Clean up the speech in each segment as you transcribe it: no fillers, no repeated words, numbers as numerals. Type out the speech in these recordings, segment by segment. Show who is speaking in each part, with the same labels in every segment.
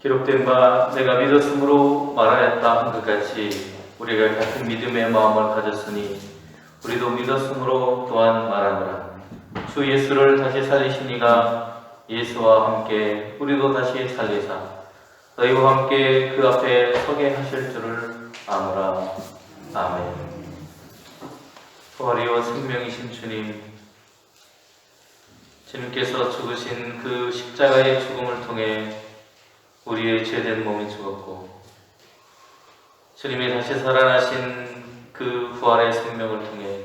Speaker 1: 기록된 바 내가 믿었으므로 말하였다 한 것 같이 우리가 같은 믿음의 마음을 가졌으니 우리도 믿었으므로 또한 말하노라. 주 예수를 다시 살리시니가 예수와 함께 우리도 다시 살리사 너희와 함께 그 앞에 서게 하실 줄을 아노라. 아멘. 부활이요 생명이신 주님께서 죽으신 그 십자가의 죽음을 통해 우리의 죄된 몸이 죽었고 주님이 다시 살아나신 그 부활의 생명을 통해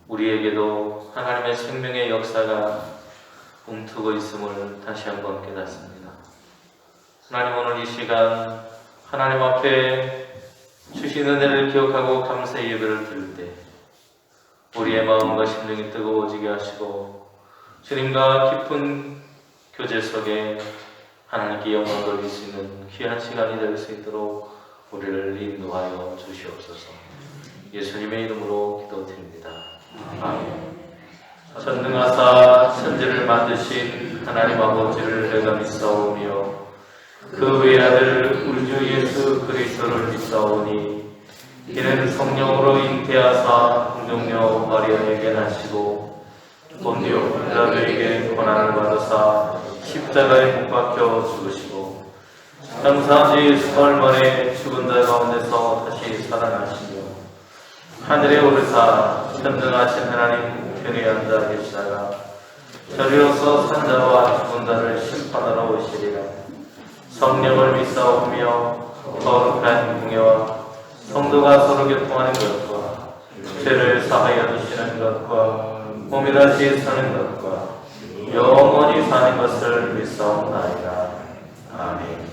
Speaker 1: 우리에게도 하나님의 생명의 역사가 움트고 있음을 다시 한번 깨닫습니다. 하나님, 오늘 이 시간 하나님 앞에 주신 은혜를 기억하고 감사의 예배를 드릴 때 우리의 마음과 심령이 뜨거워지게 하시고 주님과 깊은 교제 속에 하나님께 영광을 돌릴 수 있는 귀한 시간이 될 수 있도록 우리를 인도하여 주시옵소서. 예수님의 이름으로 기도드립니다. 아멘. 전능하사 천지를 만드신 하나님 아버지를 내가 믿사오며 그 외아들 우리 주 예수 그리스도를 믿사오니 이는 성령으로 잉태하사 공동녀 마리아에게 나시고 본디오 빌라도에게 고난을 받으사 십자가에 못 박혀 죽으시고 장사지 수흘 만에 죽은 자 가운데서 다시 살아나시며 하늘에 오르사 전능하신 하나님 우편에 앉아 계시다가 저리로서 산자와 죽은 자를 심판하러 오시리라. 성령을 믿사오며 거룩한 공예와 성도가 서로 교통하는 것과 죄를 사하여 주시는 것과 몸이 다시 사는 것과 영원히 사는 것을 믿사옵나이다. 아멘.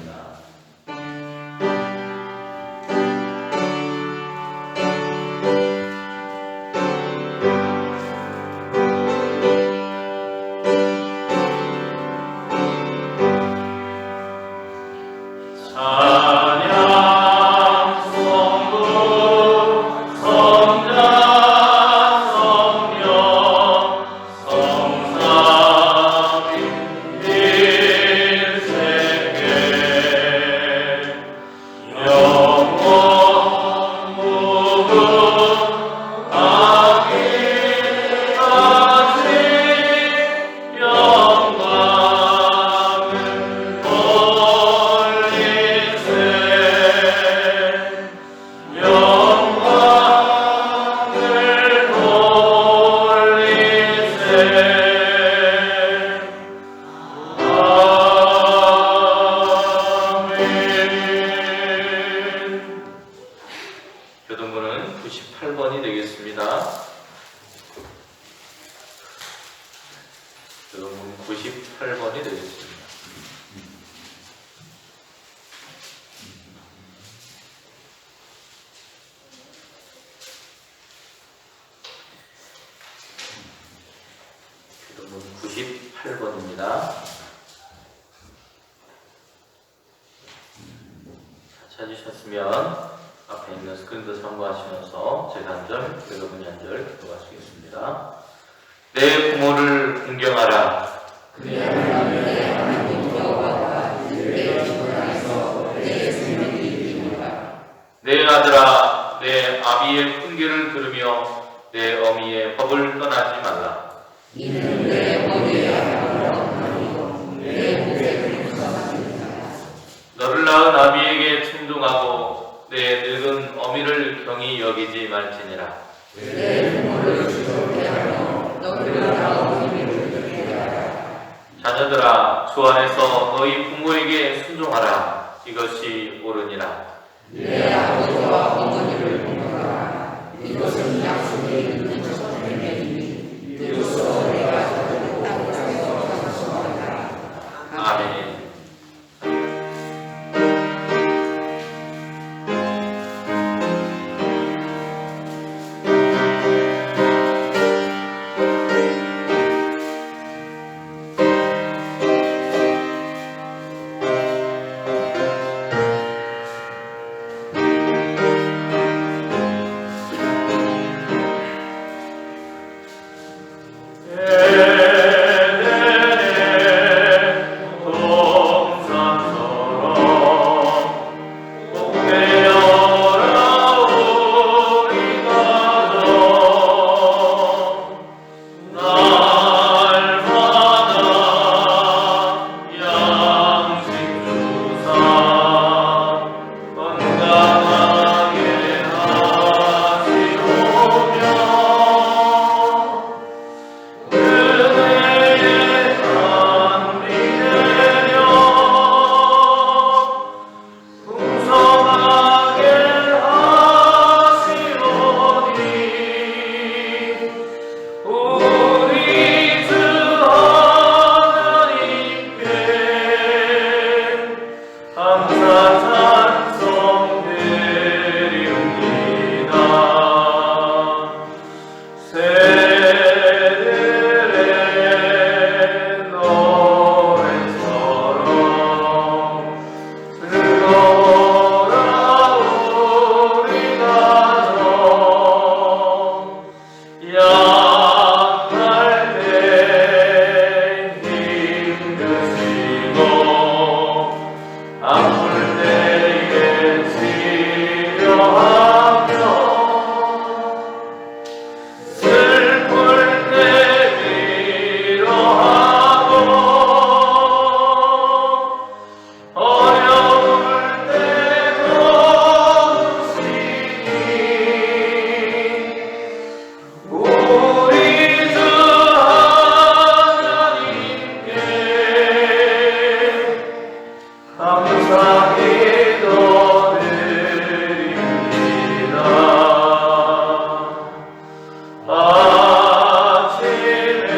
Speaker 1: 교동문은 98번이 되겠습니다. 교동문 98번이 되겠습니다. 교동문 98번입니다. 찾으셨으면 앞에 있는 스크린도 참고하시면서 제가 한 절, 여러분이 한 절 기도하시겠습니다. 내 부모를 공경하라.
Speaker 2: 그의 하나님의 하나님 여호와가 내 죽은 안에서 내 생명이 이루리라.
Speaker 1: 내 아들아, 내 아비의 훈계를 들으며 내 어미의 법을 떠나지 말라.
Speaker 2: 이는 내 어미의 아들을 얻나니 내 목에 감사합니다.
Speaker 1: 너를 낳은 아비에게 충동하고 내 늙은 어미를 경히 여기지 말지니라.
Speaker 2: 내 부모를 즐겁게 하며 너를 낳은 어미를 즐겁게 하라.
Speaker 1: 자녀들아, 주 안에서 너희 부모에게 순종하라. 이것이 옳으니라.
Speaker 2: 내 아버지와 어머니를 공경하라. 이것은 약속이 있는 첫 행위니 이로써 내가 저를 땅에서 장수하리라.
Speaker 1: 아멘. 약할 때 힘드시고 아플 때에 치료하며 슬플 때 위로하고 어려울 때 도우시니 우리 주 하나님께 감사히 드립니다. 아침에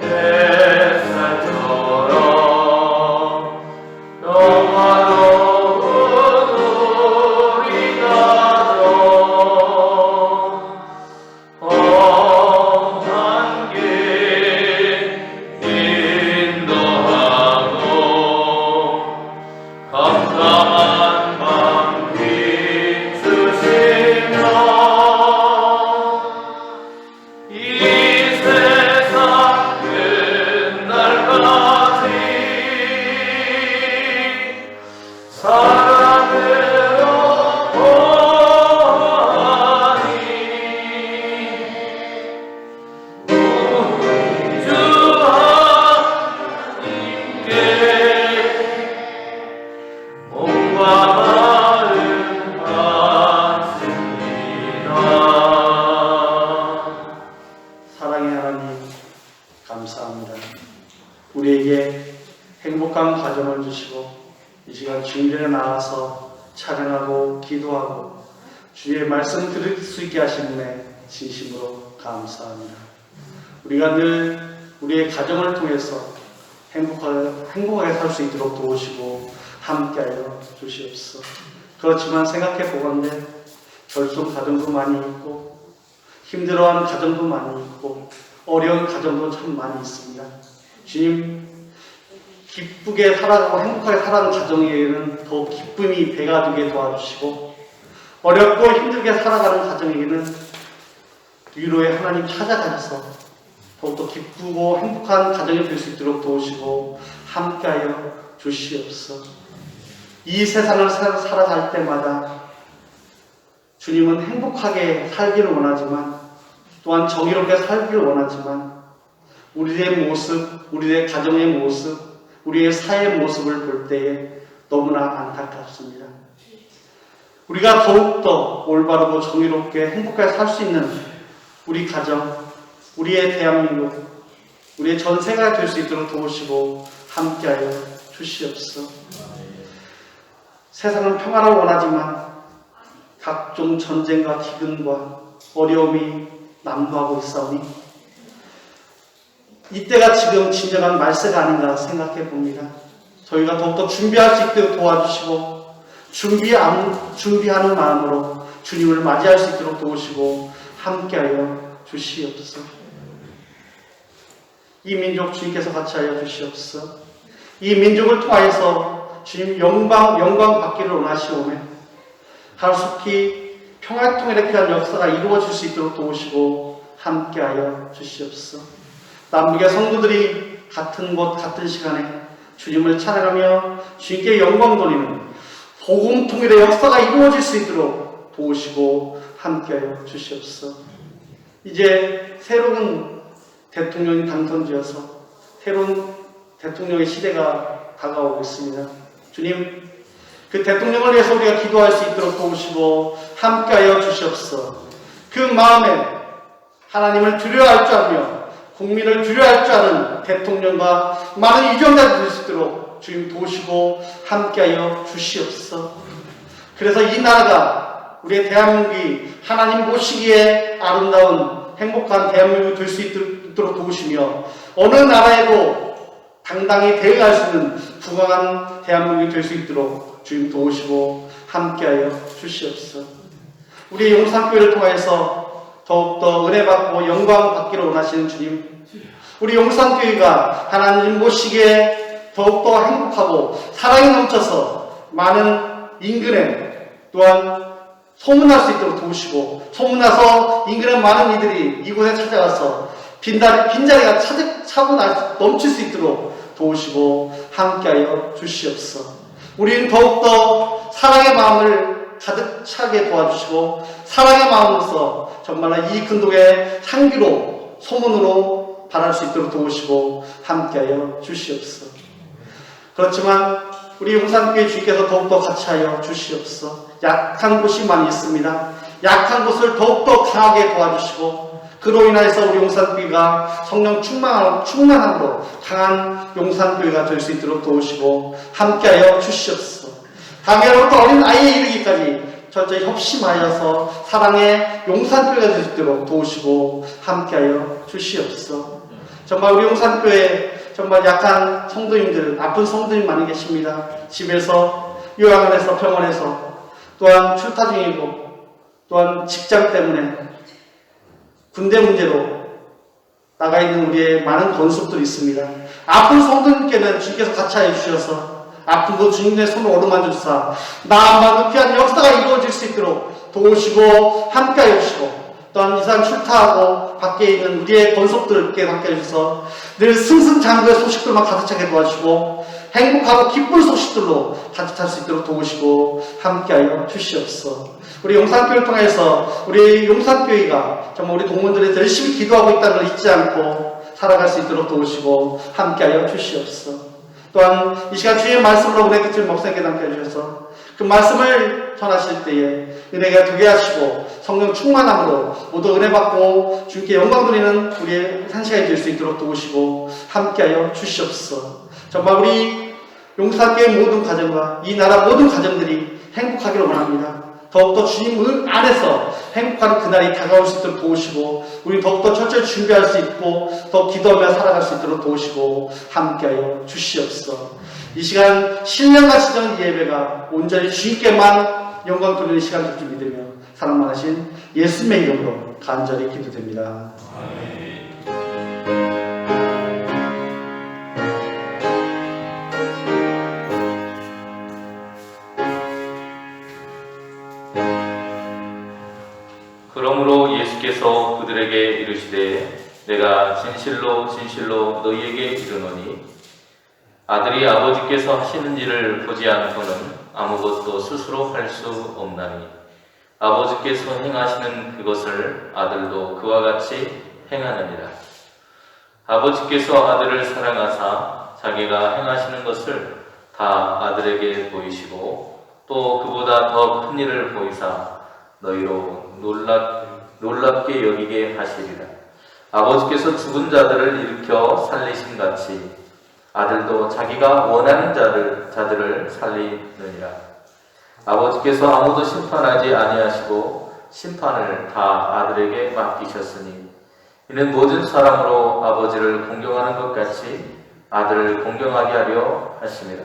Speaker 1: 햇살처럼 영화로운 우리 가족 험한 길 인도하고 감사한 맘 비추시며 이 세상 끝날까지 사랑으로 보아하니 주 하나님께 몸과 마음 받습니다.
Speaker 3: 사랑의 하나님, 감사합니다. 우리에게 행복한 가정을 주시고 이 시간 주님전에 나와서 찬양하고 기도하고 주의 말씀 들을 수 있게 하심에 진심으로 감사합니다. 우리가 늘 우리의 가정을 통해서 행복하게 살 수 있도록 도우시고 함께하여 주시옵소서. 그렇지만 생각해 보건대 결손 가정도 많이 있고 힘들어하는 가정도 많이 있고 어려운 가정도 참 많이 있습니다. 주님, 기쁘게 살아가고 행복하게 살아가는 가정에게는 더 기쁨이 배가 되게 도와주시고 어렵고 힘들게 살아가는 가정에게는 위로의 하나님 찾아가셔서 더욱더 기쁘고 행복한 가정이 될 수 있도록 도우시고 함께하여 주시옵소서. 이 세상을 살아갈 때마다 주님은 행복하게 살기를 원하지만 또한 정의롭게 살기를 원하지만 우리의 모습, 우리의 가정의 모습, 우리의 사회의 모습을 볼 때에 너무나 안타깝습니다. 우리가 더욱더 올바르고 정의롭게 행복하게 살 수 있는 우리 가정, 우리의 대한민국, 우리의 전 세계가 될 수 있도록 도우시고 함께하여 주시옵소서. 세상은 평화를 원하지만 각종 전쟁과 기근과 어려움이 난무하고 있사오니 이때가 지금 진정한 말세가 아닌가 생각해 봅니다. 저희가 더욱더 준비할 수 있도록 도와주시고 준비하는 마음으로 주님을 맞이할 수 있도록 도우시고 함께하여 주시옵소서. 이 민족 주님께서 같이 하여 주시옵소서. 이 민족을 통하여서 주님 영광 받기를 원하시오매 하루속히 평화통일에 필요한 역사가 이루어질 수 있도록 도우시고 함께하여 주시옵소서. 남북의 성도들이 같은 곳 같은 시간에 주님을 찬양하며 주님께 영광 돌리는 복음 통일의 역사가 이루어질 수 있도록 도우시고 함께하여 주시옵소서. 이제 새로운 대통령이 당선되어서 새로운 대통령의 시대가 다가오고 있습니다. 주님, 그 대통령을 위해서 우리가 기도할 수 있도록 도우시고 함께하여 주시옵소서. 그 마음에 하나님을 두려워할 줄 알며 국민을 두려워할 줄 아는 대통령과 많은 유정자들이 될 수 있도록 주님 도우시고 함께하여 주시옵소서. 그래서 이 나라가 우리의 대한민국이 하나님 보시기에 아름다운 행복한 대한민국이 될 수 있도록 도우시며 어느 나라에도 당당히 대응할 수 있는 부강한 대한민국이 될 수 있도록 주님 도우시고 함께하여 주시옵소서. 우리 용산교회를 통해서 더욱더 은혜 받고 영광 받기를 원하시는 주님, 우리 용산교회가 하나님 보시기에 더욱더 행복하고 사랑이 넘쳐서 많은 인근에 또한 소문날 수 있도록 도우시고, 소문나서 인근의 많은 이들이 이곳에 찾아가서 빈자리가 차고 넘칠 수 있도록 도우시고 함께하여 주시옵소서. 우리는 더욱더 사랑의 마음을 가득 차게 도와주시고, 사랑의 마음으로서 정말로 이 근동의 향기로 소문으로 바랄 수 있도록 도우시고 함께하여 주시옵소서. 그렇지만 우리 용산교회 주께서 더욱더 같이하여 주시옵소서. 약한 곳이 많이 있습니다. 약한 곳을 더욱더 강하게 도와주시고, 그로 인하여서 우리 용산교회가 성령 충만함으로 강한 용산교회가 될 수 있도록 도우시고 함께하여 주시옵소서. 당연히부터 어린 아이에 이르기까지 철저히 협심하여서 사랑의 용산교회가 될 수 있도록 도우시고 함께하여 주시옵소서. 정말 우리 용산교회 정말 약한 성도님들, 아픈 성도님 많이 계십니다. 집에서, 요양원에서, 병원에서, 또한 출타 중이고, 또한 직장 때문에, 군대 문제로 나가 있는 우리의 많은 건속들이 있습니다. 아픈 성도님께는 주님께서 같이하여 주셔서 아픈 그 주님의 손을 어루만져 주사 마음과 귀한 역사가 이루어질 수 있도록 도우시고 함께하여 주시고, 또한 이산 출타하고 밖에 있는 우리의 건속들께 함께해 주셔서 늘 승승장구의 소식들만 가득 차게 도와주시고 행복하고 기쁜 소식들로 가득할 수 있도록 도우시고 함께하여 주시옵소서. 우리 용산교회를 통해서 우리 용산교회가 정말 우리 동문들이 열심히 기도하고 있다는 걸 잊지 않고 살아갈 수 있도록 도우시고 함께하여 주시옵소서. 또한 이 시간 주의 말씀으로 은혜 끼칠 목사님께 함께해 주셔서 그 말씀을 전하실 때에 은혜가 되게 하시고 성령 충만함으로 모두 은혜 받고 주님께 영광 돌리는 우리의 한 시간이 될 수 있도록 도우시고 함께하여 주시옵소서. 정말 우리 용산교회 모든 가정과 이 나라 모든 가정들이 행복하기를 원합니다. 더욱더 주님 안에서 행복한 그날이 다가올 수 있도록 도우시고, 우리 더욱더 철저히 준비할 수 있고 더 기도하며 살아갈 수 있도록 도우시고 함께하여 주시옵소서. 이 시간 신령같이 저는 예배가 온전히 주님께만 영광 돌리는 시간 될 줄 믿으며 사랑 많으신 예수님의 이름으로 간절히 기도됩니다. 아멘.
Speaker 1: 그러므로 예수께서 그들에게 이르시되 내가 진실로 진실로 너희에게 이르노니 아들이 아버지께서 하시는 일을 보지 않고는 아무것도 스스로 할 수 없나니 아버지께서 행하시는 그것을 아들도 그와 같이 행하느니라. 아버지께서 아들을 사랑하사 자기가 행하시는 것을 다 아들에게 보이시고 또 그보다 더 큰 일을 보이사 너희로 놀랍게 여기게 하시리라. 아버지께서 죽은 자들을 일으켜 살리신 같이 아들도 자기가 원하는 자들을 살리느니라. 아버지께서 아무도 심판하지 아니하시고 심판을 다 아들에게 맡기셨으니 이는 모든 사람으로 아버지를 공경하는 것 같이 아들을 공경하게 하려 하심이라.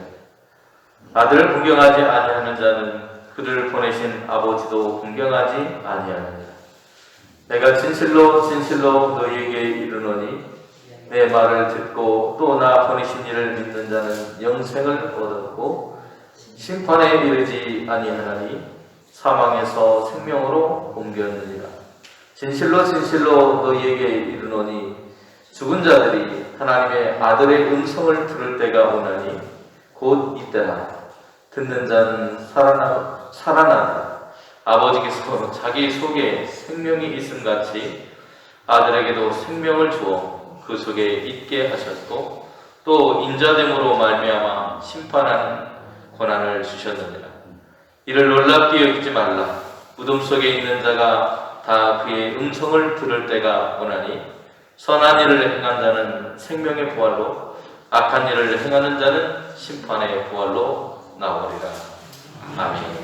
Speaker 1: 아들을 공경하지 아니하는 자는 그를 보내신 아버지도 공경하지 아니하느니라. 내가 진실로 진실로 너희에게 이르노니 내 말을 듣고 또 나 보내신 이를 믿는 자는 영생을 얻었고 심판에 이르지 아니하나니 사망에서 생명으로 옮겼느니라. 진실로 진실로 너희에게 이르노니 죽은 자들이 하나님의 아들의 음성을 들을 때가 오나니 곧 이때라. 듣는 자는 살아나리라. 아버지께서 자기 속에 생명이 있음같이 아들에게도 생명을 주어 그 속에 있게 하셨고 또 인자됨으로 말미암아 심판하는 권한을 주셨느니라. 이를 놀랍게 여기지 말라. 무덤 속에 있는 자가 다 그의 음성을 들을 때가 오나니 선한 일을 행한 자는 생명의 부활로 악한 일을 행하는 자는 심판의 부활로 나오리라. 아멘.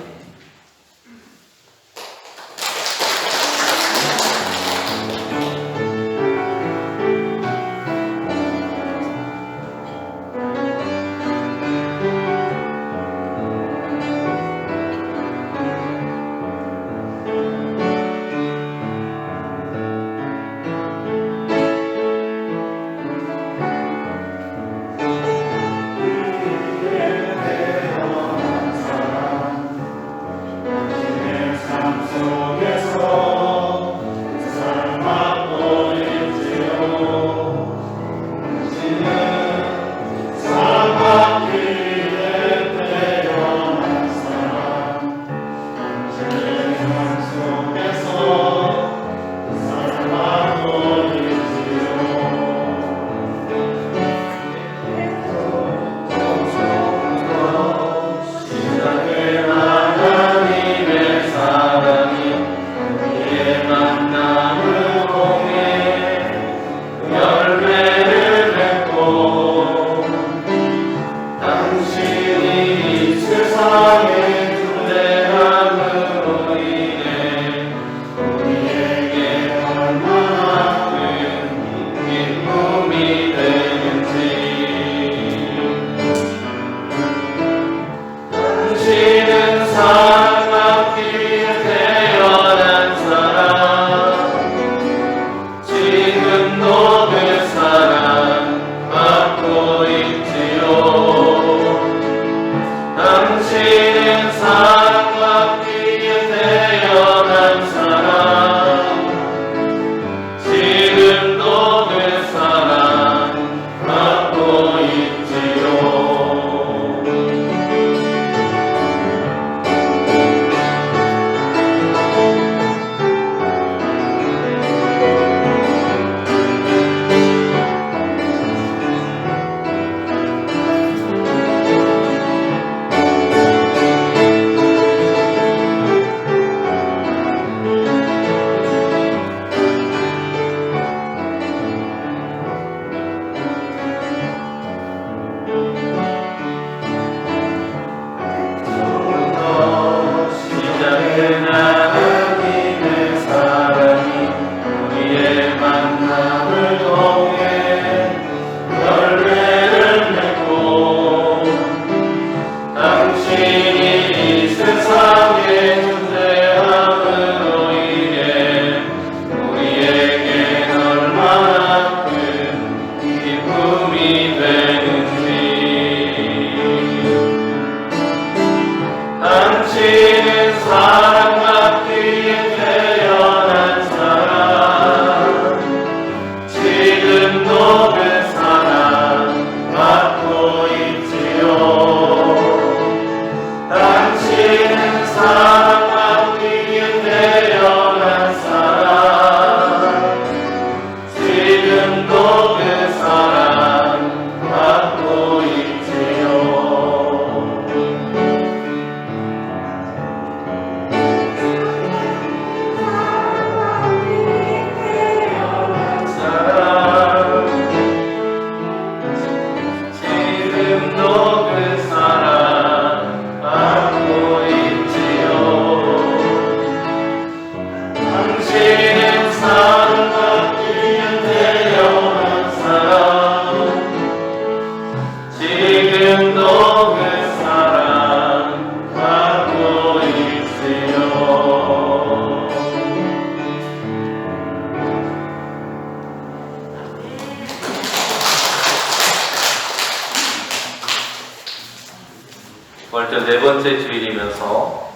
Speaker 1: 번째 주일이면서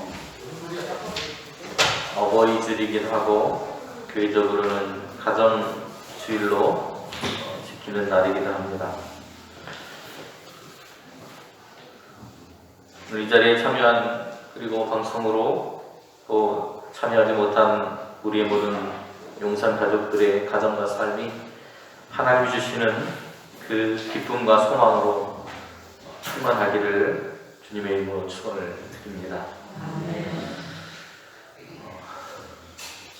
Speaker 1: 어버이 주일이기도 하고 교회적으로는 가정 주일로 지키는 날이기도 합니다. 오늘 이 자리에 참여한 그리고 방송으로 또 참여하지 못한 우리의 모든 용산 가족들의 가정과 삶이 하나님이 주시는 그 기쁨과 소망으로 충만하기를 주님의 이름으로 축원을 드립니다.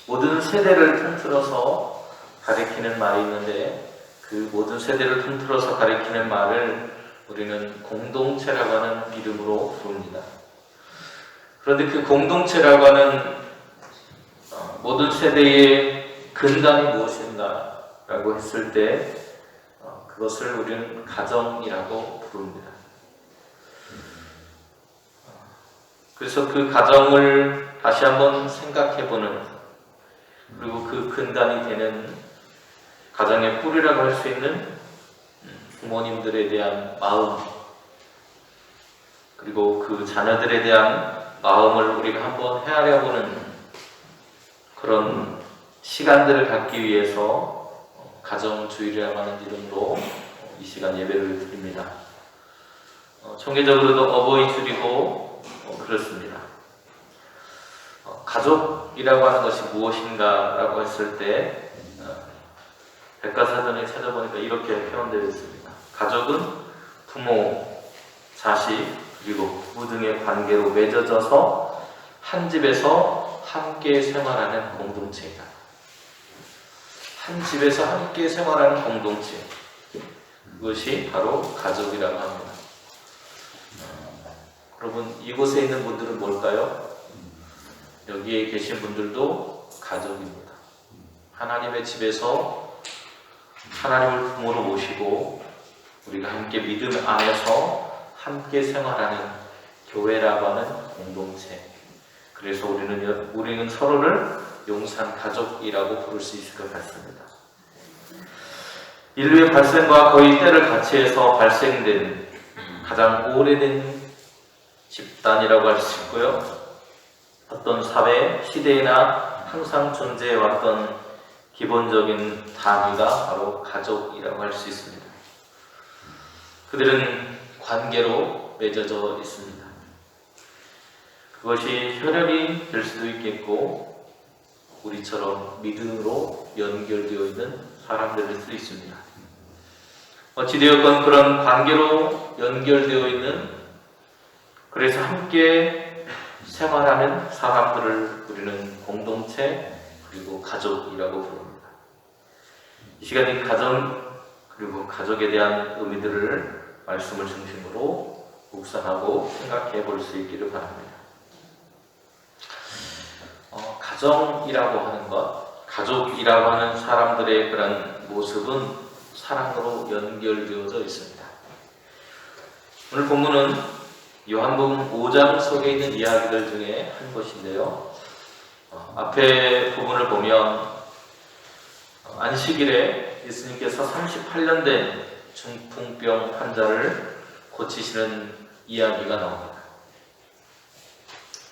Speaker 1: 모든 세대를 통틀어서 가리키는 말이 있는데 그 모든 세대를 통틀어서 가리키는 말을 우리는 공동체라고 하는 이름으로 부릅니다. 그런데 그 공동체라고 하는 모든 세대의 근간이 무엇인가 라고 했을 때 그것을 우리는 가정이라고 부릅니다. 그래서 그 가정을 다시 한번 생각해보는, 그리고 그 근간이 되는 가정의 뿌리라고 할 수 있는 부모님들에 대한 마음, 그리고 그 자녀들에 대한 마음을 우리가 한번 헤아려보는 그런 시간들을 갖기 위해서 가정주일이라고 하는 이름으로 이 시간 예배를 드립니다. 총계적으로도 어버이 주일이고 그렇습니다. 가족이라고 하는 것이 무엇인가 라고 했을 때 백과사전에 찾아보니까 이렇게 표현되어 있습니다. 가족은 부모, 자식, 그리고 부부 등의 관계로 맺어져서 한 집에서 함께 생활하는 공동체이다. 한 집에서 함께 생활하는 공동체, 그것이 바로 가족이라고 합니다. 여러분, 이곳에 있는 분들은 뭘까요? 여기에 계신 분들도 가족입니다. 하나님의 집에서 하나님을 부모로 모시고 우리가 함께 믿음 안에서 함께 생활하는 교회라고 하는 공동체. 그래서 우리는 서로를 용산 가족이라고 부를 수 있을 것 같습니다. 인류의 발생과 거의 때를 같이 해서 발생된 가장 오래된 집단이라고 할 수 있고요. 어떤 사회, 시대에나 항상 존재해왔던 기본적인 단위가 바로 가족이라고 할 수 있습니다. 그들은 관계로 맺어져 있습니다. 그것이 혈연이 될 수도 있겠고 우리처럼 믿음으로 연결되어 있는 사람들일 수도 있습니다. 어찌되었건 그런 관계로 연결되어 있는, 그래서 함께 생활하는 사람들을 우리는 공동체 그리고 가족이라고 부릅니다. 이 시간에 가정 그리고 가족에 대한 의미들을 말씀을 중심으로 묵상하고 생각해 볼 수 있기를 바랍니다. 가정이라고 하는 것, 가족이라고 하는 사람들의 그런 모습은 사랑으로 연결되어져 있습니다. 오늘 본문은 요한복음 5장 속에 있는 이야기들 중에 한 것인데요. 앞에 부분을 보면 안식일에 예수님께서 38년 된 중풍병 환자를 고치시는 이야기가 나옵니다.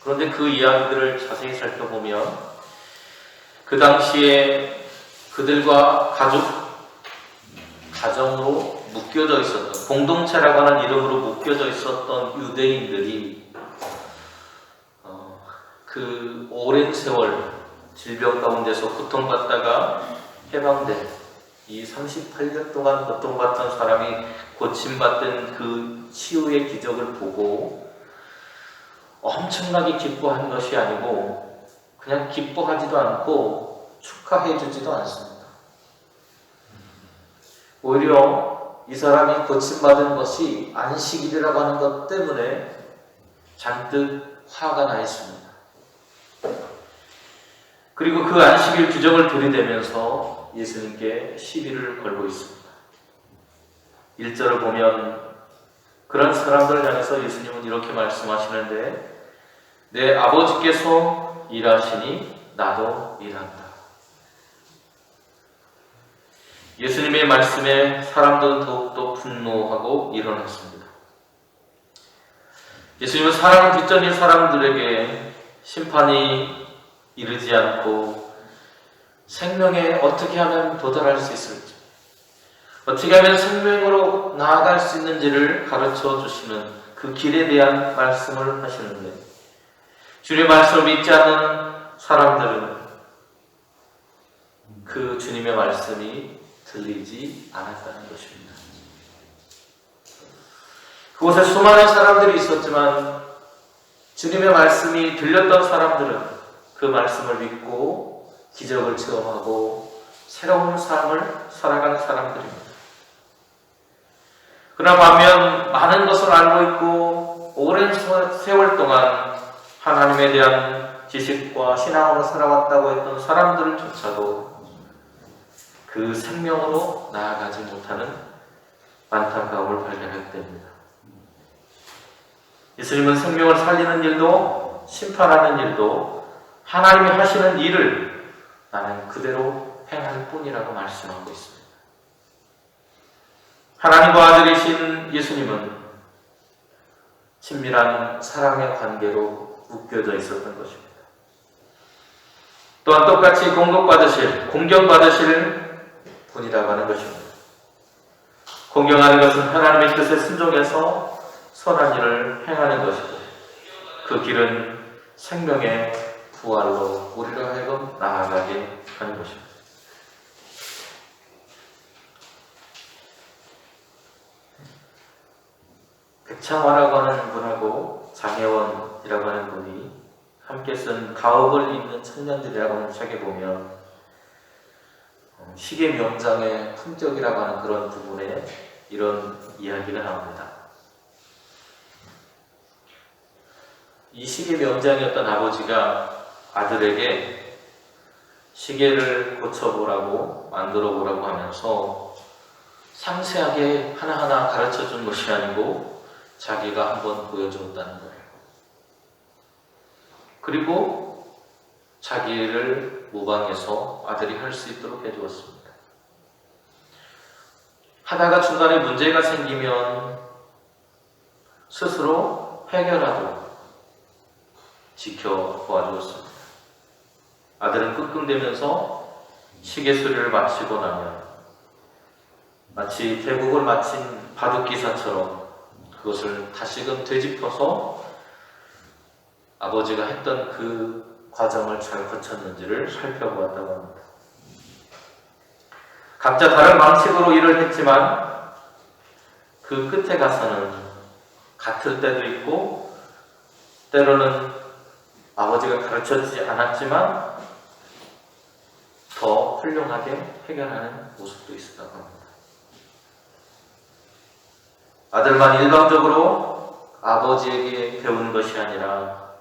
Speaker 1: 그런데 그 이야기들을 자세히 살펴보면 그 당시에 그들과 가정으로 묶여져 있었던, 공동체라고 하는 이름으로 묶여져 있었던 유대인들이 그 오랜 세월 질병 가운데서 고통받다가 해방된, 이 38년 동안 고통받던 사람이 고침받던 그 치유의 기적을 보고 엄청나게 기뻐한 것이 아니고 그냥 기뻐하지도 않고 축하해 주지도 않습니다. 오히려 이 사람이 고침받은 것이 안식일이라고 하는 것 때문에 잔뜩 화가 나 있습니다. 그리고 그 안식일 규정을 들이대면서 예수님께 시비를 걸고 있습니다. 1절을 보면 그런 사람들을 향해서 예수님은 이렇게 말씀하시는데, 내 아버지께서 일하시니 나도 일한다. 예수님의 말씀에 사람들은 더욱더 분노하고 일어났습니다. 예수님은 사랑을 뒷전인 사람들에게 심판이 이르지 않고 생명에 어떻게 하면 도달할 수 있을지, 어떻게 하면 생명으로 나아갈 수 있는지를 가르쳐 주시는 그 길에 대한 말씀을 하시는데, 주님의 말씀을 믿지 않는 사람들은 그 주님의 말씀이 들리지 않았다는 것입니다. 그곳에 수많은 사람들이 있었지만 주님의 말씀이 들렸던 사람들은 그 말씀을 믿고 기적을 체험하고 새로운 삶을 살아간 사람들입니다. 그러나 반면 많은 것을 알고 있고 오랜 세월 동안 하나님에 대한 지식과 신앙으로 살아왔다고 했던 사람들조차도 그 생명으로 나아가지 못하는 안타까움을 발견하게 됩니다. 예수님은 생명을 살리는 일도 심판하는 일도 하나님이 하시는 일을 나는 그대로 행할 뿐이라고 말씀하고 있습니다. 하나님과 아들이신 예수님은 친밀한 사랑의 관계로 묶여져 있었던 것입니다. 또한 똑같이 공경받으실 분이라고 하는 것입니다. 공경하는 것은 하나님의 뜻에 순종해서 선한 일을 행하는 것이고, 그 길은 생명의 부활로 우리를 하여금 나아가게 하는 것입니다. 백창화라고 하는 분하고 장혜원이라고 하는 분이 함께 쓴 가업을 입는 청년들이라고 하는 책에 보면 시계 명장의 품격이라고 하는 그런 부분에 이런 이야기가 나옵니다. 이 시계 명장이었던 아버지가 아들에게 시계를 고쳐보라고 만들어보라고 하면서 상세하게 하나하나 가르쳐준 것이 아니고 자기가 한번 보여주었다는 거예요. 그리고 자기를 모방해서 아들이 할 수 있도록 해주었습니다. 하다가 중간에 문제가 생기면 스스로 해결하도록 지켜보아주었습니다. 아들은 끙끙대면서 시계 수리를 마치고 나면 마치 대국을 마친 바둑기사처럼 그것을 다시금 되짚어서 아버지가 했던 그 과정을 잘 거쳤는지를 살펴보았다고 합니다. 각자 다른 방식으로 일을 했지만 그 끝에 가서는 같을 때도 있고 때로는 아버지가 가르쳐주지 않았지만 더 훌륭하게 해결하는 모습도 있었다고 합니다. 아들만 일방적으로 아버지에게 배운 것이 아니라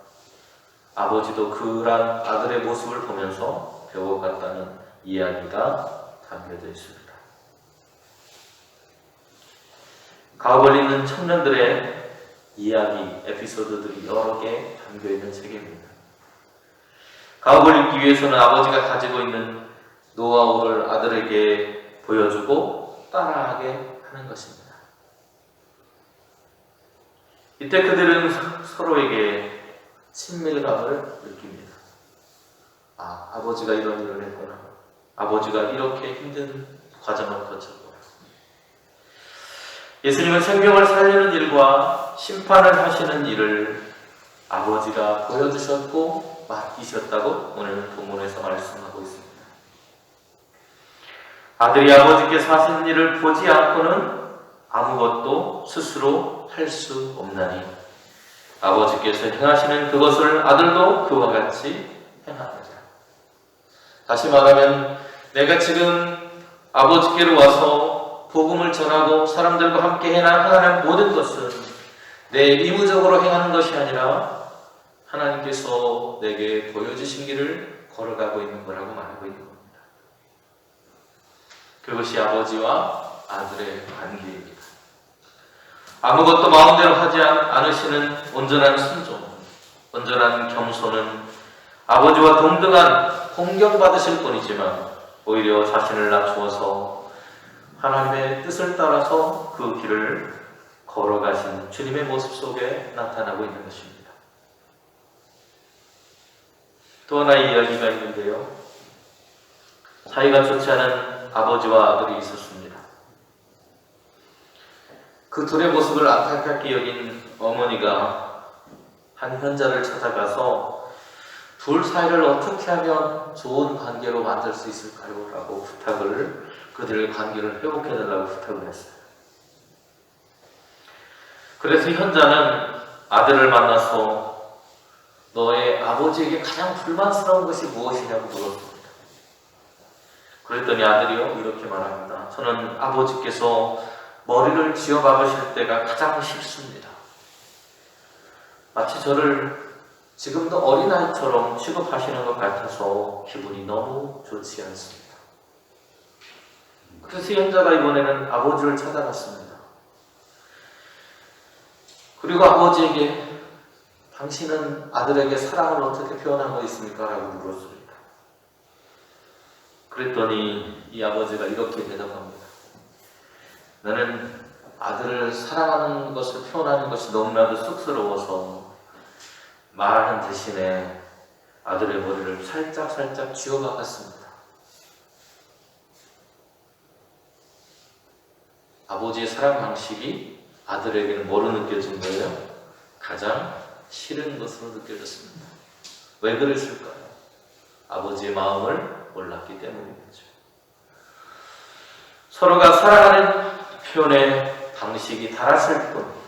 Speaker 1: 아버지도 그런 아들의 모습을 보면서 배워갔다는 이야기가 담겨져 있습니다. 가업을 입는 청년들의 이야기, 에피소드들이 여러 개 담겨있는 책입니다. 가업을 입기 위해서는 아버지가 가지고 있는 노하우를 아들에게 보여주고 따라하게 하는 것입니다. 이때 그들은 서로에게 친밀감을 느낍니다. 아버지가 이런 일을 했구나. 아버지가 이렇게 힘든 과정을 거쳤구나. 예수님은 생명을 살리는 일과 심판을 하시는 일을 아버지가 보여주셨고 맡기셨다고 오늘 본문에서 말씀하고 있습니다. 아들이 아버지께서 하신 일을 보지 않고는 아무것도 스스로 할 수 없나니 아버지께서 행하시는 그것을 아들도 그와 같이 행하느니라. 다시 말하면 내가 지금 아버지께로 와서 복음을 전하고 사람들과 함께 행하는 모든 것은 내 의무적으로 행하는 것이 아니라 하나님께서 내게 보여주신 길을 걸어가고 있는 거라고 말하고 있는 겁니다. 그것이 아버지와 아들의 관계입니다. 아무것도 마음대로 하지 않으시는 온전한 순종, 온전한 겸손은 아버지와 동등한 공경받으실 뿐이지만 오히려 자신을 낮추어서 하나님의 뜻을 따라서 그 길을 걸어가신 주님의 모습 속에 나타나고 있는 것입니다. 또 하나의 이야기가 있는데요. 사이가 좋지 않은 아버지와 아들이 있었습니다. 그 둘의 모습을 안타깝게 여긴 어머니가 한 현자를 찾아가서 둘 사이를 어떻게 하면 좋은 관계로 만들 수 있을까요? 라고 그들의 관계를 회복해달라고 부탁을 했어요. 그래서 현자는 아들을 만나서 너의 아버지에게 가장 불만스러운 것이 무엇이냐고 물었습니다. 그랬더니 아들이요 이렇게 말합니다. 저는 아버지께서 머리를 쥐어 박으실 때가 가장 싫습니다. 마치 저를 지금도 어린아이처럼 취급하시는 것 같아서 기분이 너무 좋지 않습니다. 그래서 현자가 이번에는 아버지를 찾아갔습니다. 그리고 아버지에게 당신은 아들에게 사랑을 어떻게 표현한 거 있습니까? 라고 물었습니다. 그랬더니 이 아버지가 이렇게 대답합니다. 나는 아들을 사랑하는 것을 표현하는 것이 너무나도 쑥스러워서 말하는 대신에 아들의 머리를 살짝 쥐어박았습니다. 아버지의 사랑 방식이 아들에게는 뭐로 느껴진 거예요? 가장 싫은 것으로 느껴졌습니다. 왜 그랬을까요? 아버지의 마음을 몰랐기 때문이겠죠. 서로가 사랑하는 표현의 방식이 달랐을 뿐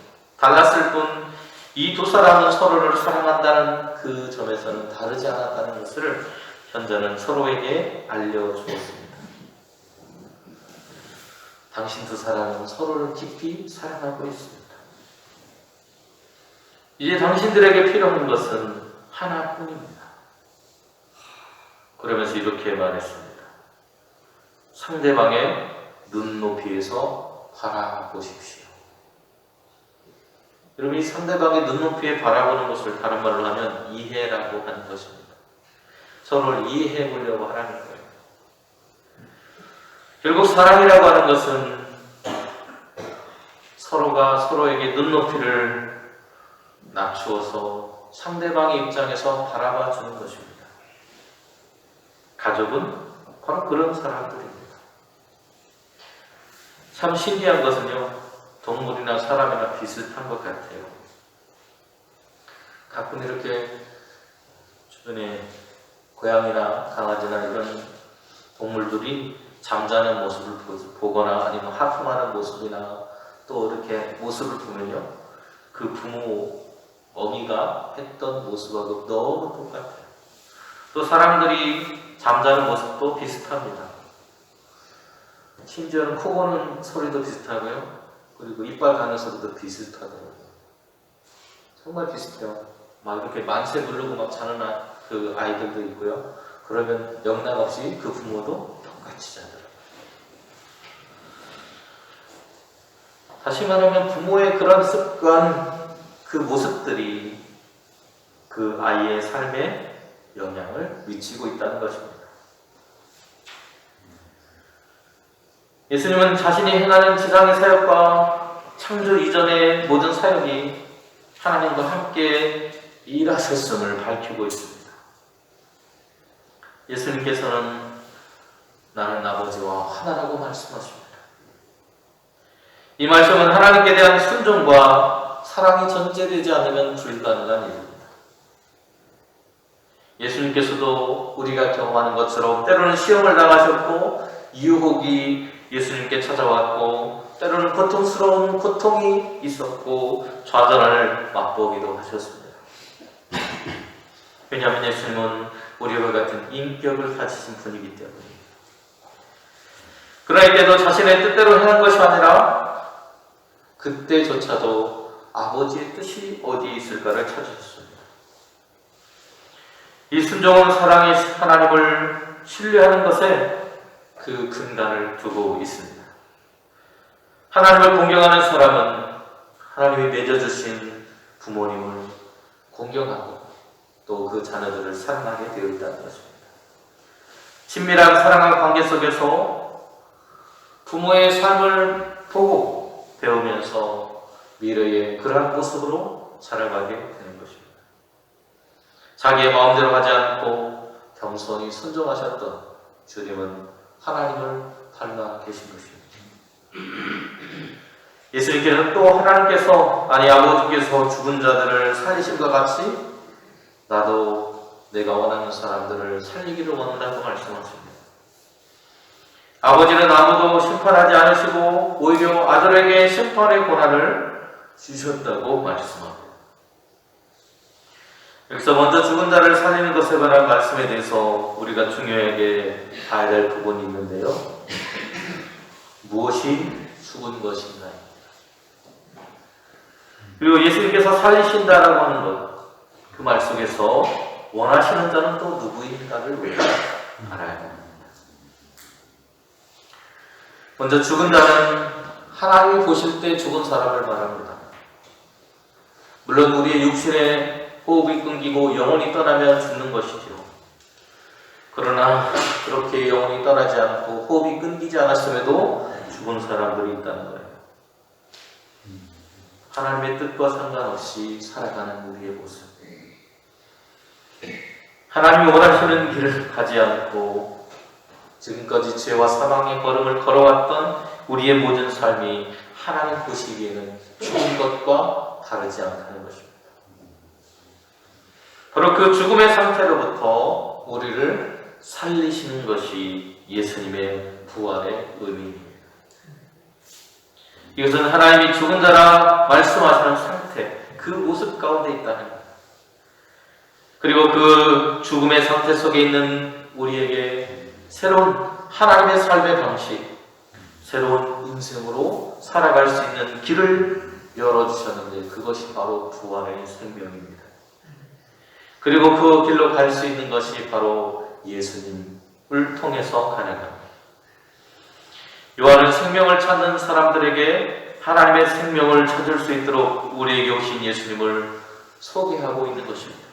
Speaker 1: 이 두 사람은 서로를 사랑한다는 그 점에서는 다르지 않았다는 것을 현자는 서로에게 알려주었습니다. 당신 두 사람은 서로를 깊이 사랑하고 있습니다. 이제 당신들에게 필요한 것은 하나뿐입니다. 그러면서 이렇게 말했습니다. 상대방의 눈높이에서 바라보십시오. 여러분, 이 상대방의 눈높이에 바라보는 것을 다른 말로 하면 이해라고 하는 것입니다. 서로를 이해해 보려고 하라는 거예요. 결국 사랑이라고 하는 것은 서로가 서로에게 눈높이를 낮추어서 상대방의 입장에서 바라봐 주는 것입니다. 가족은 바로 그런 사람들입니다. 참 신기한 것은요, 동물이나 사람이나 비슷한 것 같아요. 가끔 이렇게 주변에 고양이나 강아지나 이런 동물들이 잠자는 모습을 보거나 아니면 하품하는 모습이나 또 이렇게 모습을 보면요, 그 부모, 어미가 했던 모습하고 너무 똑같아요. 또 사람들이 잠자는 모습도 비슷합니다. 심지어는 코 고는 소리도 비슷하고요. 그리고 이빨 가는 소리도 비슷하더라고요. 정말 비슷해요. 막 이렇게 만세 부르고 막 자는 그 아이들도 있고요. 그러면 영락없이 그 부모도 똑같이 자더라고요. 다시 말하면 부모의 그런 습관, 그 모습들이 그 아이의 삶에 영향을 미치고 있다는 것입니다. 예수님은 자신이 행하는 지상의 사역과 창조 이전의 모든 사역이 하나님과 함께 일하셨음을 밝히고 있습니다. 예수님께서는 나는 아버지와 하나라고 말씀하십니다. 이 말씀은 하나님께 대한 순종과 사랑이 전제되지 않으면 불가능한 일입니다. 예수님께서도 우리가 경험하는 것처럼 때로는 시험을 당하셨고 유혹이 예수님께 찾아왔고 때로는 고통스러운 고통이 있었고 좌절을 맛보기도 하셨습니다. 왜냐하면 예수님은 우리와 같은 인격을 가지신 분이기 때문입니다. 그러나 이때도 자신의 뜻대로 행한 것이 아니라 그때조차도 아버지의 뜻이 어디에 있을까를 찾으셨습니다. 이 순종은 사랑의 하나님을 신뢰하는 것에 그 근간을 두고 있습니다. 하나님을 공경하는 사람은 하나님이 맺어주신 부모님을 공경하고 또 그 자녀들을 사랑하게 되어 있다는 것입니다. 친밀한 사랑과 관계 속에서 부모의 삶을 보고 배우면서 미래의 그러한 모습으로 살아가게 되는 것입니다. 자기의 마음대로 하지 않고 겸손히 순종하셨던 주님은 하나님을 닮아 계신 것입니다. 예수님께서는 또 하나님께서, 아니 아버지께서 죽은 자들을 살리심과 같이 나도 내가 원하는 사람들을 살리기를 원한다고 말씀하십니다. 아버지는 아무도 심판하지 않으시고 오히려 아들에게 심판의 권한을 주셨다고 말씀합니다. 여기서 먼저 죽은 자를 살리는 것에 관한 말씀에 대해서 우리가 중요하게 봐야 될 부분이 있는데요. 무엇이 죽은 것인가요? 그리고 예수님께서 살리신다라고 하는 것, 그 말 속에서 원하시는 자는 또 누구인가를 우리가 알아야 합니다. 먼저 죽은 자는 하나님이 보실 때 죽은 사람을 말합니다. 물론 우리의 육신의 호흡이 끊기고 영혼이 떠나면 죽는 것이죠. 그러나 그렇게 영혼이 떠나지 않고 호흡이 끊기지 않았음에도 죽은 사람들이 있다는 거예요. 하나님의 뜻과 상관없이 살아가는 우리의 모습. 하나님이 원하시는 길을 가지 않고 지금까지 죄와 사망의 걸음을 걸어왔던 우리의 모든 삶이 하나님 보시기에는 죽은 것과 다르지 않다는 것입니다. 바로 그 죽음의 상태로부터 우리를 살리시는 것이 예수님의 부활의 의미입니다. 이것은 하나님이 죽은 자라 말씀하시는 상태, 그 모습 가운데 있다는 것. 그리고 그 죽음의 상태 속에 있는 우리에게 새로운 하나님의 삶의 방식, 새로운 인생으로 살아갈 수 있는 길을 열어주셨는데 그것이 바로 부활의 생명입니다. 그리고 그 길로 갈 수 있는 것이 바로 예수님을 통해서 가능합니다. 요한은 생명을 찾는 사람들에게 하나님의 생명을 찾을 수 있도록 우리에게 오신 예수님을 소개하고 있는 것입니다.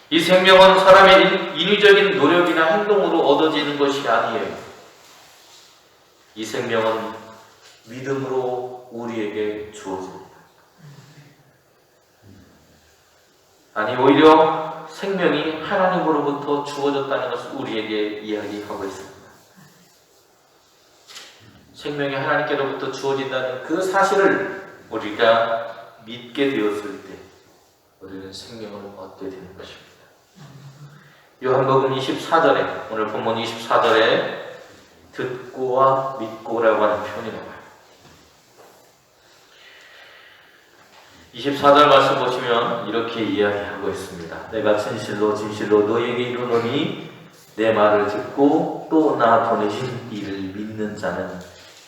Speaker 1: 이 생명은 사람의 인위적인 노력이나 행동으로 얻어지는 것이 아니에요. 이 생명은 믿음으로 우리에게 주어집니다. 아니, 오히려 생명이 하나님으로부터 주어졌다는 것을 우리에게 이야기하고 있습니다. 생명이 하나님께로부터 주어진다는 그 사실을 우리가 믿게 되었을 때 우리는 생명을 얻게 되는 것입니다. 요한복음 24절에, 오늘 본문 24절에 듣고와 믿고라고 하는 표현이 나와요. 24절 말씀 보시면 이렇게 이야기하고 있습니다. 내가 진실로 진실로 너희에게 이르노니 내 말을 듣고 또 나 보내신 이를 믿는 자는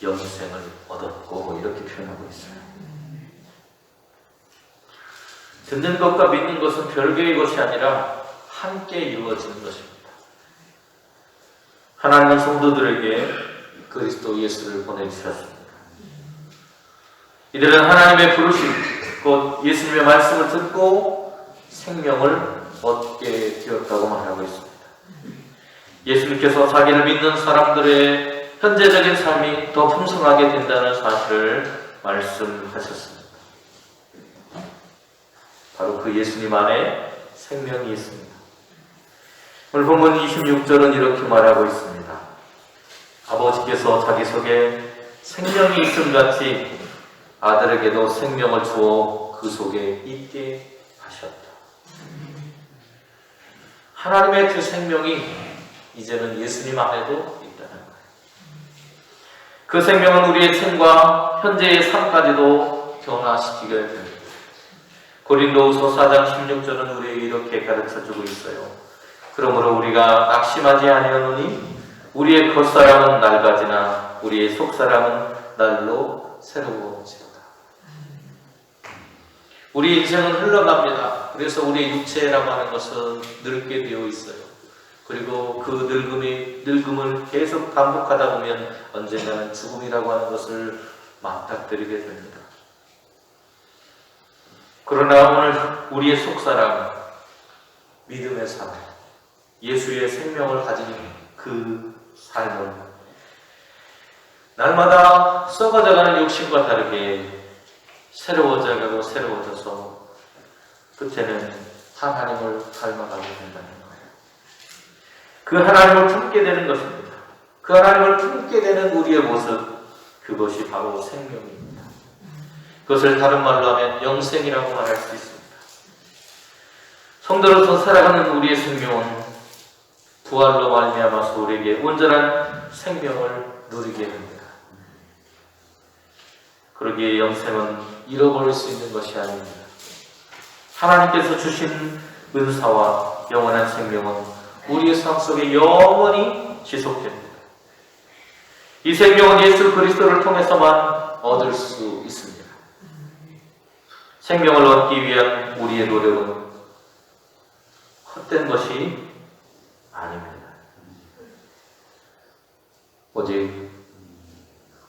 Speaker 1: 영생을 얻었고, 이렇게 표현하고 있어요. 듣는 것과 믿는 것은 별개의 것이 아니라 함께 이루어지는 것입니다. 하나님은 성도들에게 그리스도 예수를 보내주셨습니다. 이들은 하나님의 부르심, 곧 예수님의 말씀을 듣고 생명을 얻게 되었다고 말하고 있습니다. 예수님께서 자기를 믿는 사람들의 현재적인 삶이 더 풍성하게 된다는 사실을 말씀하셨습니다. 바로 그 예수님 안에 생명이 있습니다. 오늘 본문 26절은 이렇게 말하고 있습니다. 아버지께서 자기 속에 생명이 있음같이 아들에게도 생명을 주어 그 속에 있게 하셨다. 하나님의 그 생명이 이제는 예수님 안에도 있다는 거예요. 그 생명은 우리의 생과 현재의 삶까지도 변화시키게 됩니다. 고린도후서 4장 16절은 우리에게 이렇게 가르쳐주고 있어요. 그러므로 우리가 낙심하지 아니하노니 우리의 겉사람은 낡아지나 우리의 속사람은 날로 새로워지도다. 우리 인생은 흘러갑니다. 그래서 우리의 육체라고 하는 것은 늙게 되어 있어요. 그리고 그 늙음을 계속 반복하다 보면 언젠가는 죽음이라고 하는 것을 맞닥뜨리게 됩니다. 그러나 오늘 우리의 속사람, 믿음의 삶, 예수의 생명을 가진 그 삶은 날마다 썩어져가는 욕심과 다르게 새로워져가고 새로워져서 그때는 하나님을 닮아가게 된다는 거예요. 그 하나님을 품게 되는 것입니다. 그 하나님을 품게 되는 우리의 모습, 그것이 바로 생명입니다. 그것을 다른 말로 하면 영생이라고 말할 수 있습니다. 성도로서 살아가는 우리의 생명은 부활로 말미암아서 우리에게 온전한 생명을 누리게 됩니다. 그러기에 영생은 잃어버릴 수 있는 것이 아닙니다. 하나님께서 주신 은사와 영원한 생명은 우리의 삶 속에 영원히 지속됩니다. 이 생명은 예수 그리스도를 통해서만 얻을 수 있습니다. 생명을 얻기 위한 우리의 노력은 헛된 것이 아닙니다. 오직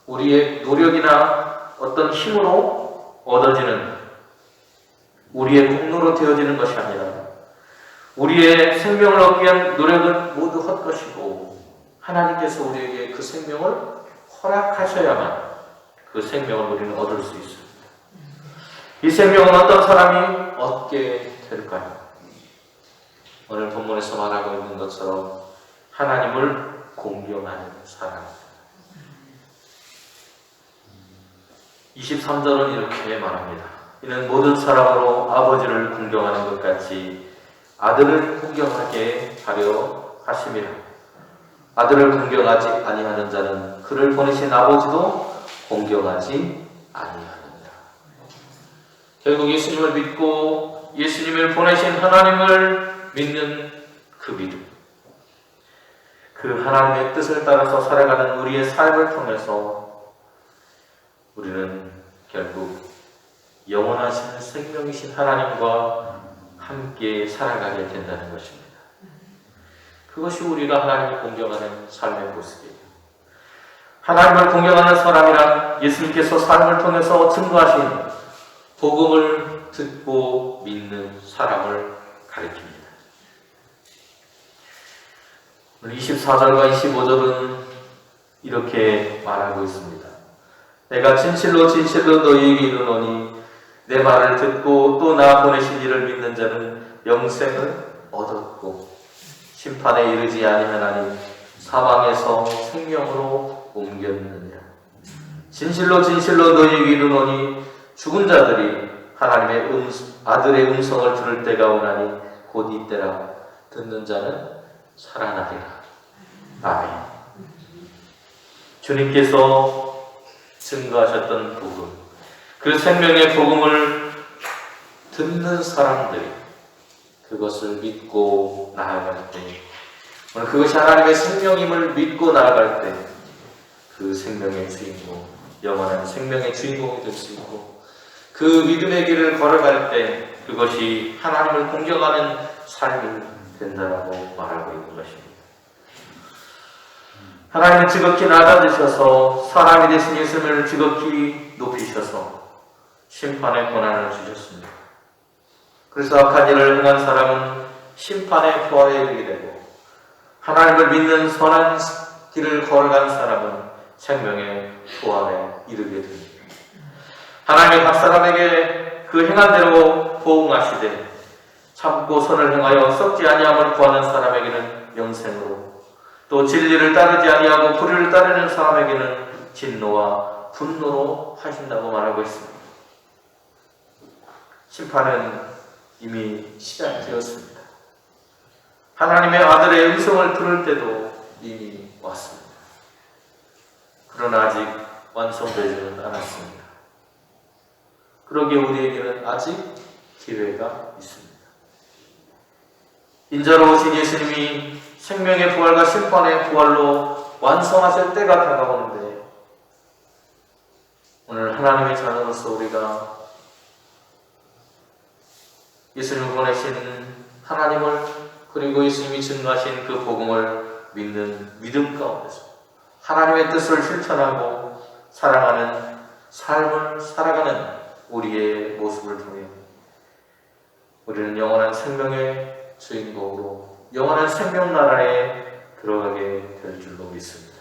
Speaker 1: 우리의 노력이나 어떤 힘으로 얻어지는 우리의 공로로 되어지는 것이 아니라 우리의 생명을 얻기 위한 노력은 모두 헛것이고 하나님께서 우리에게 그 생명을 허락하셔야만 그 생명을 우리는 얻을 수 있습니다. 이 생명은 어떤 사람이 얻게 될까요? 오늘 본문에서 말하고 있는 것처럼 하나님을 공경하는 사람입니다. 23절은 이렇게 말합니다. 이는 모든 사람으로 아버지를 공경하는 것 같이 아들을 공경하게 하려 하심이라. 아들을 공경하지 아니하는 자는 그를 보내신 아버지도 공경하지 아니하느니라. 결국 예수님을 믿고 예수님을 보내신 하나님을 믿는 그 믿음, 그 하나님의 뜻을 따라서 살아가는 우리의 삶을 통해서 우리는 결국 영원하신 생명이신 하나님과 함께 살아가게 된다는 것입니다. 그것이 우리가 하나님을 공경하는 삶의 모습이에요. 하나님을 공경하는 사람이란 예수님께서 삶을 통해서 증거하신 복음을 듣고 믿는 사람을 가리킵니다. 24절과 25절은 이렇게 말하고 있습니다. 내가 진실로 진실로 너희에게 이르노니 내 말을 듣고 또 나 보내신 이를 믿는 자는 영생을 얻었고 심판에 이르지 아니하나니 사망에서 생명으로 옮겼느니라. 진실로 진실로 너희에게 이르노니 죽은 자들이 하나님의 아들의 음성을 들을 때가 오나니 곧 이때라. 듣는 자는 살아나리라. 아멘. 주님께서 증거하셨던 복음, 그 생명의 복음을 듣는 사람들이 그것을 믿고 나아갈 때, 오늘 그것이 하나님의 생명임을 믿고 나아갈 때 그 생명의 주인공, 영원한 생명의 주인공이 될 수 있고, 그 믿음의 길을 걸어갈 때 그것이 하나님을 공경하는 삶이 된다라고 말하고 있는 것입니다. 하나님은 지극히 낮아지셔서 사람이 되신 예수님을 지극히 높이셔서 심판의 권한을 주셨습니다. 그래서 악한 일을 행한 사람은 심판의 부활에 이르게 되고, 하나님을 믿는 선한 길을 걸어간 사람은 생명의 부활에 이르게 됩니다. 하나님이 각 사람에게 그 행한 대로 보응하시되 참고 선을 행하여 썩지 아니함을 구하는 사람에게는 영생으로, 또 진리를 따르지 아니하고 불의를 따르는 사람에게는 진노와 분노로 하신다고 말하고 있습니다. 심판은 이미 시작되었습니다. 하나님의 아들의 음성을 들을 때도 이미 왔습니다. 그러나 아직 완성되지는 않았습니다. 그러기에 우리에게는 아직 기회가 있습니다. 인자로 오신 예수님이 생명의 부활과 심판의 부활로 완성하실 때가 다가오는데, 오늘 하나님의 자녀로서 우리가 예수님을 보내신 하나님을, 그리고 예수님이 증거하신 그 복음을 믿는 믿음 가운데서 하나님의 뜻을 실천하고 사랑하는 삶을 살아가는 우리의 모습을 통해 우리는 영원한 생명의 주인공으로 영원한 생명 나라에 들어가게 될 줄로 믿습니다.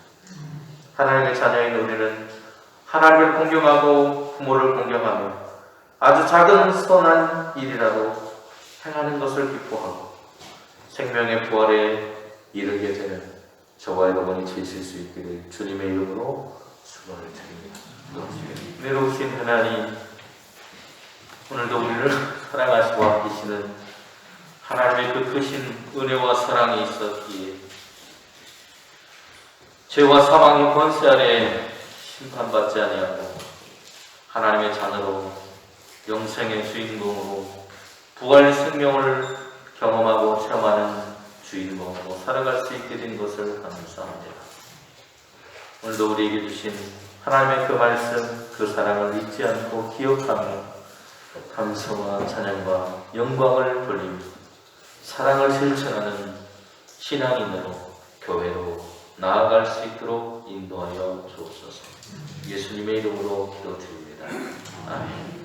Speaker 1: 하나님의 자녀인 우리는 하나님을 공경하고 부모를 공경하며 아주 작은 선한 일이라도 행하는 것을 기뻐하고 생명의 부활에 이르게 되는 저와 여러분이 지실 수 있기를 주님의 이름으로 축원을 드립니다. 은혜로우신 하나님, 오늘도 우리를 사랑하시고 아끼시는 하나님의 그 크신 은혜와 사랑이 있었기에 죄와 사망의 권세 아래 심판받지 아니하고 하나님의 자녀로 영생의 주인공으로 부활의 생명을 경험하고 체험하는 주인공으로 살아갈 수 있게 된 것을 감사합니다. 오늘도 우리에게 주신 하나님의 그 말씀, 그 사랑을 잊지 않고 기억하며 감사와 찬양과 영광을 돌리며 사랑을 실천하는 신앙인으로 교회로 나아갈 수 있도록 인도하여 주옵소서. 예수님의 이름으로 기도드립니다. 아멘.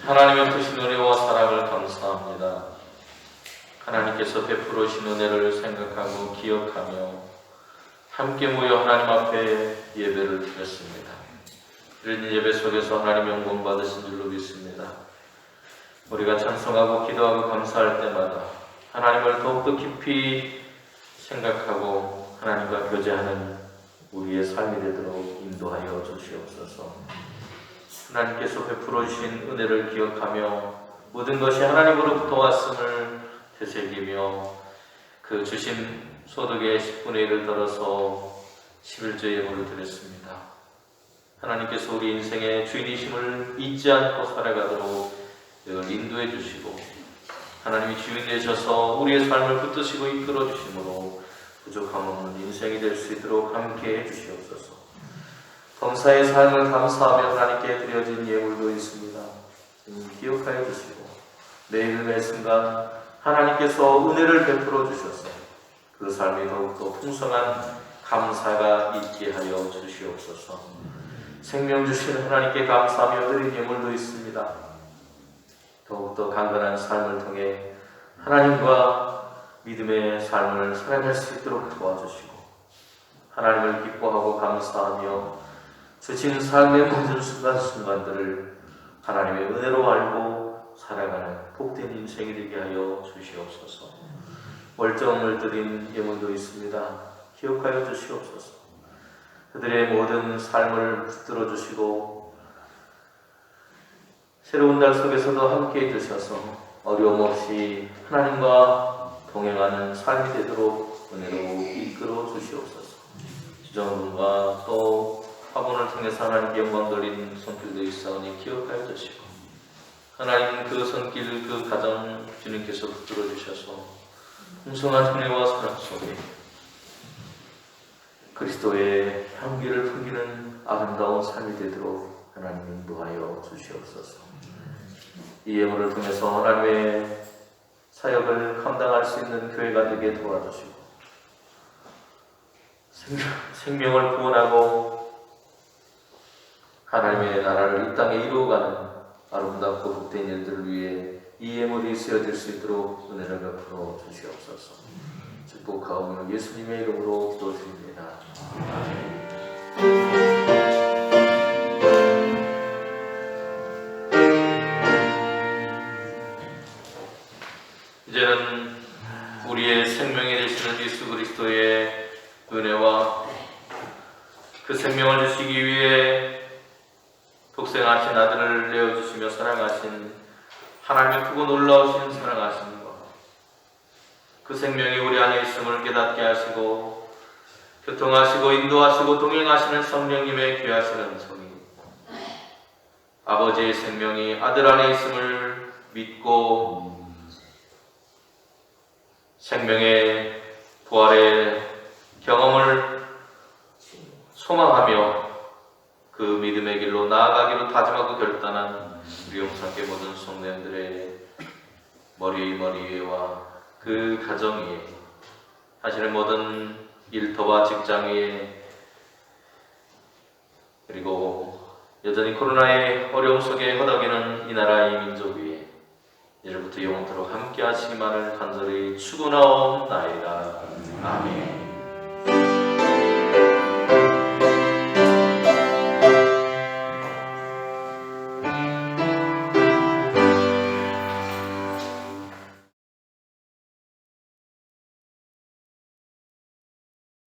Speaker 1: 하나님의 크신 은혜와 사랑을 감사합니다. 하나님께서 베풀어 주신 은혜를 생각하고 기억하며 함께 모여 하나님 앞에 예배를 드렸습니다. 이런 예배 속에서 하나님 영광 받으신 줄로 믿습니다. 우리가 찬송하고 기도하고 감사할 때마다 하나님을 더욱더 깊이 생각하고 하나님과 교제하는 우리의 삶이 되도록 인도하여 주시옵소서. 하나님께서 베풀어 주신 은혜를 기억하며 모든 것이 하나님으로부터 왔음을 되새기며 그 주신 소득의 10분의 1을 들어서 11조 예물을 드렸습니다. 하나님께서 우리 인생의 주인이심을 잊지 않고 살아가도록 늘 인도해 주시고 하나님이 주인 되셔서 우리의 삶을 붙드시고 이끌어 주심으로 부족함 없는 인생이 될 수 있도록 함께 해 주시옵소서. 범사의 삶을 감사하며 하나님께 드려진 예물도 있습니다. 기억하여 주시고 매일 매 순간 하나님께서 은혜를 베풀어 주셔서 그 삶이 더욱더 풍성한 감사가 있게 하여 주시옵소서. 생명 주신 하나님께 감사하며 드린 예물도 있습니다. 더욱더 강건한 삶을 통해 하나님과 믿음의 삶을 살아갈 수 있도록 도와주시고 하나님을 기뻐하고 감사하며 주신 삶의 모든 순간순간들을 하나님의 은혜로 알고 살아가는 복된 인생이 되게 하여 주시옵소서. 월정을 드린 예물도 있습니다. 기억하여 주시옵소서. 그들의 모든 삶을 붙들어 주시고 새로운 달 속에서도 함께 해주셔서 어려움 없이 하나님과 동행하는 삶이 되도록 은혜로 이끌어 주시옵소서. 주정분과 또 화분을 통해서 하나님께 영광 돌리는 손길도 있사오니 기억하여 주시고 하나님 그 손길 그 가정 주님께서 붙들어 주셔서 풍성한 은혜와 사랑 속에 그리스도의 향기를 풍기는 아름다운 삶이 되도록 하나님 인도하여 주시옵소서. 이 예물을 통해서 하나님의 사역을 감당할 수 있는 교회가 되게 도와주시고 생명을 구원하고 하나님의 나라를 이 땅에 이루어가는 아름답고 복된 일들을 위해 이 예물이 쓰여질 수 있도록 은혜를 베풀어 주시옵소서. 축복하오며 예수님의 이름으로 기도드립니다. 이제는 우리의 생명이 되시는 예수 그리스도의 은혜와 그 생명을 주시기 위해 독생하신 아들을 내어주시며 사랑하신 하나님의 크고 놀라우신 사랑하심과 그 생명이 우리 안에 있음을 깨닫게 하시고 교통하시고 인도하시고 동행하시는 성령님의 귀하신 은총이 아버지의 생명이 아들 안에 있음을 믿고 생명의 부활의 경험을 소망하며 그 믿음의 길로 나아가기로 다짐하고 결단한 우리 용산교회 모든 성도님들의 머리와 그 가정 위에 하시는 모든 일터와 직장 위에 그리고 여전히 코로나의 어려움 속에 허덕이는 이 나라의 민족 위에 이제부터 영원토록 함께 하시기만을 간절히 축원하옵나이다. 아멘.